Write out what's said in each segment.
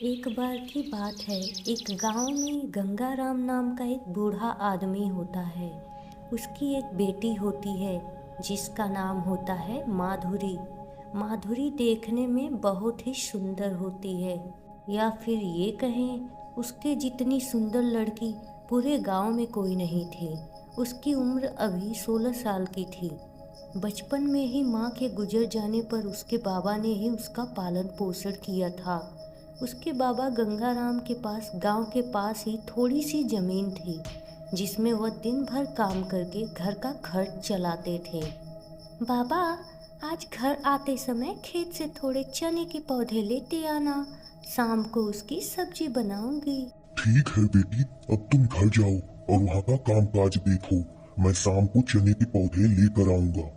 एक बार की बात है। एक गांव में गंगाराम नाम का एक बूढ़ा आदमी होता है। उसकी एक बेटी होती है जिसका नाम होता है माधुरी। माधुरी देखने में बहुत ही सुंदर होती है, या फिर ये कहें उसके जितनी सुंदर लड़की पूरे गांव में कोई नहीं थी। उसकी उम्र अभी 16 साल की थी। बचपन में ही माँ के गुजर जाने पर उसके बाबा ने ही उसका पालन पोषण किया था। उसके बाबा गंगाराम के पास गांव के पास ही थोड़ी सी जमीन थी, जिसमें वह दिन भर काम करके घर का खर्च चलाते थे। बाबा, आज घर आते समय खेत से थोड़े चने के पौधे लेते आना, शाम को उसकी सब्जी बनाऊंगी। ठीक है बेटी, अब तुम घर जाओ और वहाँ का काम काज देखो। मैं शाम को चने के पौधे लेकर आऊंगा।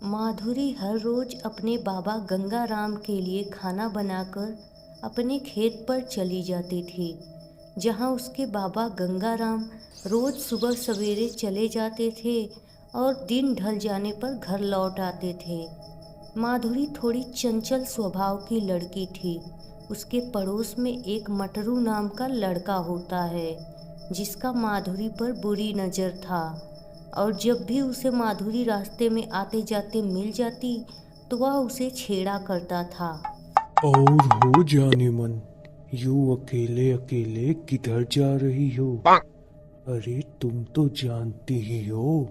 माधुरी हर रोज अपने बाबा गंगाराम के लिए खाना बनाकर अपने खेत पर चली जाती थी, जहाँ उसके बाबा गंगाराम रोज सुबह सवेरे चले जाते थे और दिन ढल जाने पर घर लौट आते थे। माधुरी थोड़ी चंचल स्वभाव की लड़की थी। उसके पड़ोस में एक मटरू नाम का लड़का होता है, जिसका माधुरी पर बुरी नज़र था, और जब भी उसे माधुरी रास्ते में आते जाते मिल जाती तो वह उसे छेड़ा करता था। और हो जाने मन, यूं अकेले अकेले किधर जा रही हो? अरे तुम तो जानती ही हो,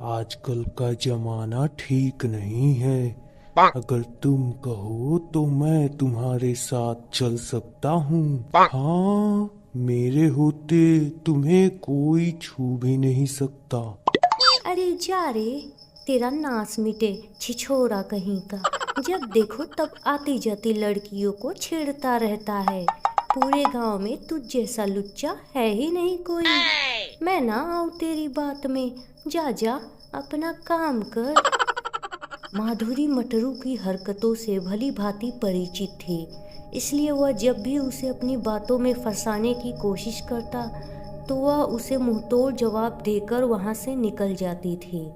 आजकल का जमाना ठीक नहीं है। अगर तुम कहो तो मैं तुम्हारे साथ चल सकता हूँ। हाँ, मेरे होते तुम्हें कोई छू भी नहीं सकता। अरे जा रे, तेरा नास मिटे छिछोरा कहीं का। जब देखो तब आती जाती लड़कियों को छेड़ता रहता है। पूरे गांव में तुझ जैसा लुच्चा है ही नहीं कोई। मैं ना आऊं तेरी बात में, जा जा अपना काम कर। माधुरी मटरू की हरकतों से भली भांति परिचित थी, इसलिए वह जब भी उसे अपनी बातों में फंसाने की कोशिश करता तो वह उसे मुंहतोड़ जवाब देकर वहां से निकल जाती थी।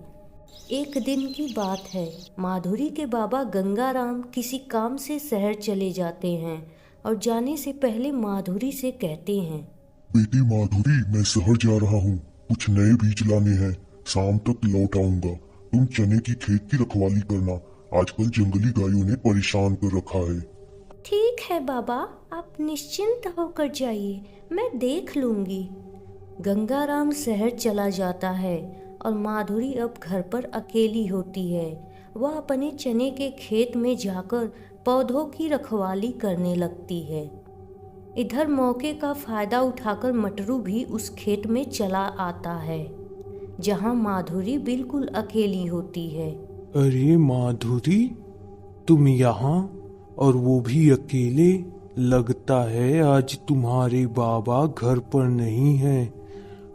एक दिन की बात है। माधुरी के बाबा गंगाराम किसी काम से शहर चले जाते हैं और जाने से पहले माधुरी से कहते हैं, बेटी माधुरी, मैं शहर जा रहा हूँ, कुछ नए बीज लाने हैं, शाम तक लौट आऊंगा। तुम चने की खेत की रखवाली करना, आजकल जंगली गायों ने परेशान कर रखा है। ठीक है बाबा, आप निश्चिंत होकर जाइए, मैं देख लूंगी। गंगाराम शहर चला जाता है और माधुरी अब घर पर अकेली होती है। वह अपने चने के खेत में जाकर पौधों की रखवाली करने लगती है। इधर मौके का फायदा उठाकर मटरू भी उस खेत में चला आता है, जहां माधुरी बिल्कुल अकेली होती है। अरे माधुरी, तुम यहाँ, और वो भी अकेले? लगता है आज तुम्हारे बाबा घर पर नहीं है,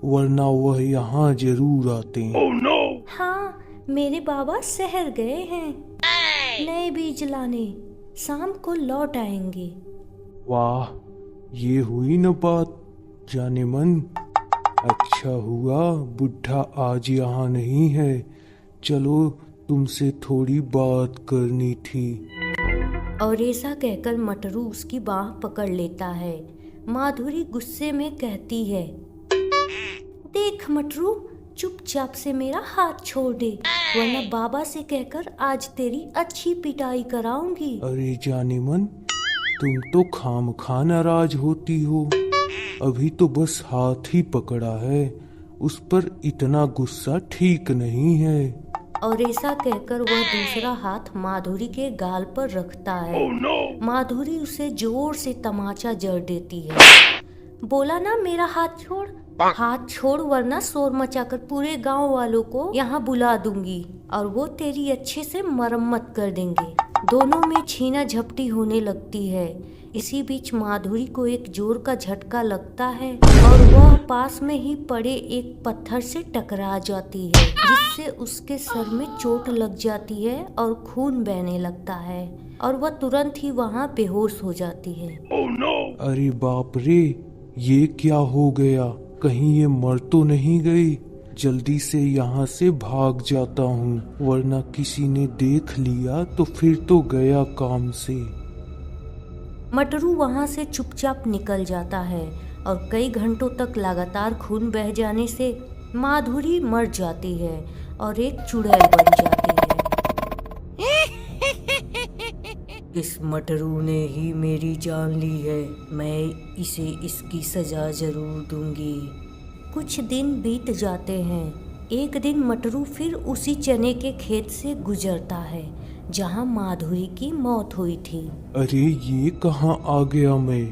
वरना वह यहाँ जरूर आते। Oh, no! हाँ, मेरे बाबा शहर गए हैं नए बीज लाने, शाम को लौट आएंगे। वाह, ये हुई न बात जाने मन। अच्छा हुआ बुढ़ा आज यहाँ नहीं है, चलो तुमसे थोड़ी बात करनी थी। और ऐसा कहकर मटरू उसकी बाह पकड़ लेता है। माधुरी गुस्से में कहती है, देख मटरू, चुपचाप से मेरा हाथ छोड़ दे, वरना बाबा से कहकर आज तेरी अच्छी पिटाई कराऊंगी। अरे जाने मन, तुम तो खामखा नाराज होती हो। अभी तो बस हाथ ही पकड़ा है, उस पर इतना गुस्सा ठीक नहीं है। और ऐसा कहकर वह दूसरा हाथ माधुरी के गाल पर रखता है। Oh, no! माधुरी उसे जोर से तमाचा जड़ देती है। बोला ना मेरा हाथ छोड़, हाथ छोड़, वरना शोर मचाकर पूरे गांव वालों को यहाँ बुला दूंगी और वो तेरी अच्छे से मरम्मत कर देंगे। दोनों में छीना झपटी होने लगती है। इसी बीच माधुरी को एक जोर का झटका लगता है और वह पास में ही पड़े एक पत्थर से टकरा जाती है, जिससे उसके सर में चोट लग जाती है और खून बहने लगता है और वह तुरंत ही वहाँ बेहोश हो जाती है। Oh, no! अरे बाप रे, ये क्या हो गया? कहीं ये मर तो नहीं गई? जल्दी से यहाँ से भाग जाता हूँ, वरना किसी ने देख लिया तो फिर तो गया काम से। मटरू वहाँ से चुपचाप निकल जाता है और कई घंटों तक लगातार खून बह जाने से माधुरी मर जाती है और एक चुड़ैल बन जाती है। इस मटरू ने ही मेरी जान ली है, मैं इसे इसकी सजा जरूर दूंगी। कुछ दिन बीत जाते हैं। एक दिन मटरू फिर उसी चने के खेत से गुजरता है जहाँ माधुरी की मौत हुई थी। अरे ये कहाँ आ गया मैं?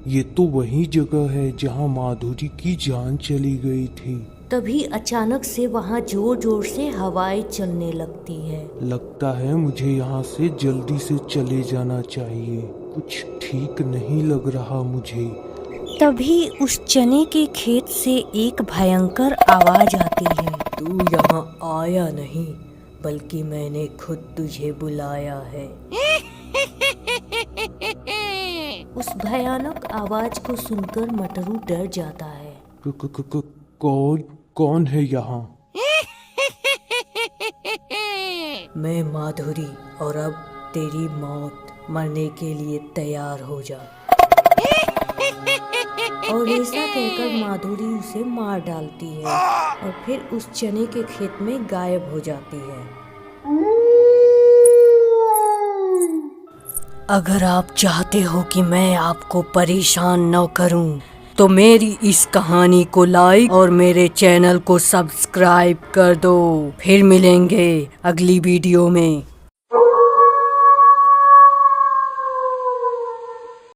ये तो वही जगह है जहाँ माधुरी की जान चली गई थी। तभी अचानक से वहाँ जोर जोर से हवाएं चलने लगती है। लगता है मुझे यहाँ से जल्दी से चले जाना चाहिए, कुछ ठीक नहीं लग रहा मुझे। तभी उस चने के खेत से एक भयंकर आवाज आती है। तू यहाँ आया नहीं, बल्कि मैंने खुद तुझे बुलाया है। उस भयानक आवाज को सुनकर मटरू डर जाता है। कौन है यहाँ? मैं माधुरी, और अब तेरी मौत, मरने के लिए तैयार हो जा। और ऐसा कहकर माधुरी उसे मार डालती है और फिर उस चने के खेत में गायब हो जाती है। अगर आप चाहते हो कि मैं आपको परेशान न करूं, तो मेरी इस कहानी को लाइक और मेरे चैनल को सब्सक्राइब कर दो। फिर मिलेंगे अगली वीडियो में।